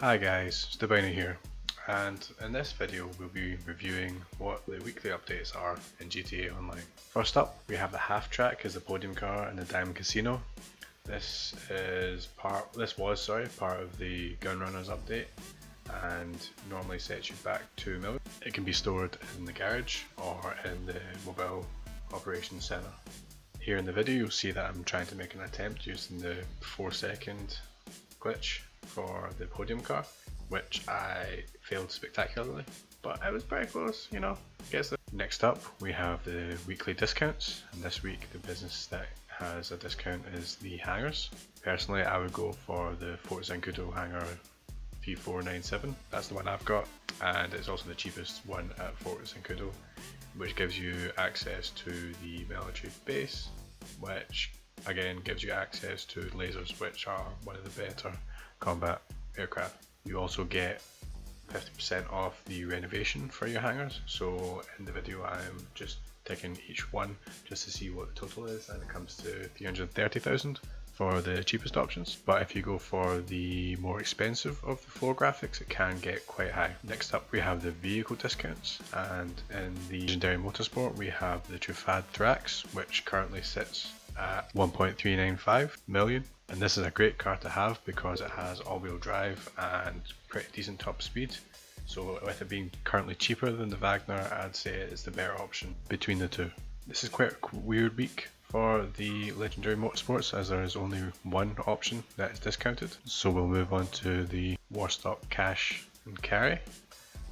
Hi guys, Stabina here, and in this video we'll be reviewing what the weekly updates are in GTA Online. First up, we have the half track as the podium car in the Diamond Casino. This was part of the Gunrunners update and normally sets you back 2 million. It can be stored in the garage or in the mobile operations center. Here in the video you'll see that I'm trying to make an attempt using the 4-second glitch for the podium car, which I failed spectacularly, but it was very close, you know. Next up we have the weekly discounts, and this week the business that has a discount is the hangars. Personally I would go for the Fort Zancudo hangar P497, that's the one I've got, and it's also the cheapest one at Fort Zancudo, which gives you access to the military base, which again gives you access to lasers, which are one of the better combat aircraft. You also get 50% off the renovation for your hangars, so in the video I'm just ticking each one just to see what the total is, and it comes to 330,000 for the cheapest options. But if you go for the more expensive of the floor graphics, it can get quite high. Next up we have the vehicle discounts, and in the Legendary Motorsport we have the Truffad Thrax, which currently sits at 1.395 million, and this is a great car to have because it has all-wheel drive and pretty decent top speed. So with it being currently cheaper than the Wagner, I'd say it's the better option between the two. This is quite a weird week for the Legendary Motorsports, as there is only one option that is discounted. So we'll move on to the Warstock Cash and Carry,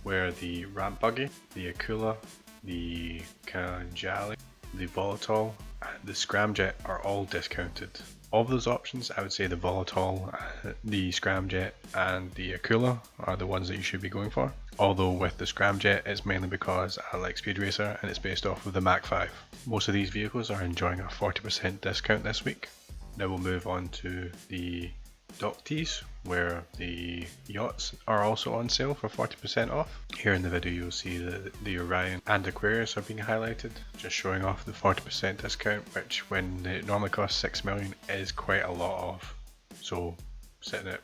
where the Ramp Buggy, the Akula, the Kanjali, the Volatile and the Scramjet are all discounted. Of those options, I would say the Volatile, the Scramjet and the Akula are the ones that you should be going for. Although with the Scramjet, it's mainly because I like Speed Racer and it's based off of the Mach 5. Most of these vehicles are enjoying a 40% discount this week. Now we'll move on to the dock tees, where the yachts are also on sale for 40% off. Here in the video you'll see that the Orion and Aquarius are being highlighted, just showing off the 40% discount, which when it normally costs 6 million is quite a lot off. So sitting at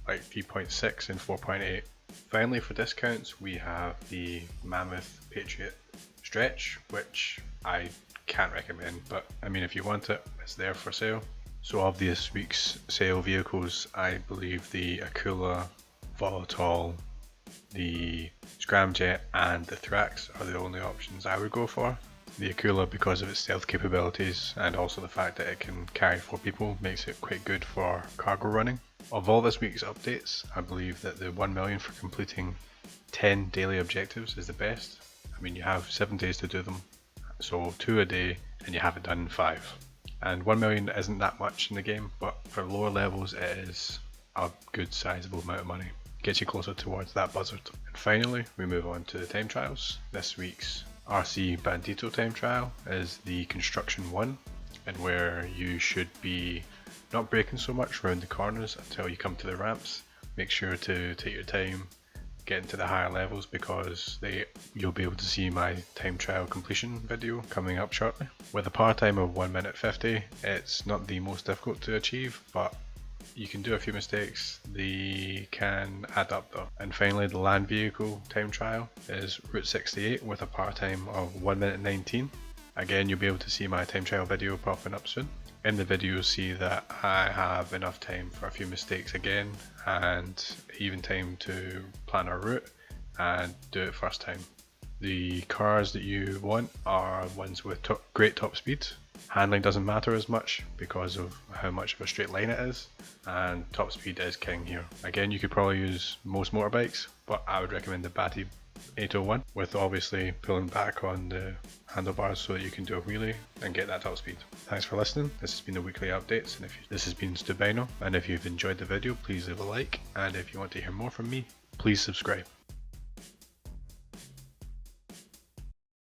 like 3.6 and 4.8. Finally for discounts we have the Mammoth Patriot Stretch, which I can't recommend, but I mean if you want it, it's there for sale. So of this week's sale vehicles, I believe the Akula, Volatile, the Scramjet and the Thrax are the only options I would go for. The Akula, because of its stealth capabilities and also the fact that it can carry 4 people, makes it quite good for cargo running. Of all this week's updates, I believe that the 1 million for completing 10 daily objectives is the best. I mean, you have 7 days to do them, so 2 a day and you have it done in 5. And 1 million isn't that much in the game, but for lower levels it is a good sizable amount of money. Gets you closer towards that buzzard. And finally we move on to the time trials. This week's RC Bandito time trial is the Construction 1, and where you should be not braking so much around the corners until you come to the ramps. Make sure to take your time, get into the higher levels, because you'll be able to see my time trial completion video coming up shortly. With a power time of 1 minute 50, it's not the most difficult to achieve, but you can do a few mistakes, they can add up though. And finally the land vehicle time trial is Route 68 with a power time of 1 minute 19. Again, you'll be able to see my time trial video popping up soon. In the video you'll see that I have enough time for a few mistakes again, and even time to plan a route and do it first time. The cars that you want are ones with great top speed. Handling doesn't matter as much because of how much of a straight line it is, and top speed is king here. Again, you could probably use most motorbikes, but I would recommend the Bati 801, with obviously pulling back on the handlebars so that you can do a wheelie and get that top speed. Thanks for listening. This has been the weekly updates, and this has been Stubino, and if you've enjoyed the video please leave a like, and if you want to hear more from me please subscribe.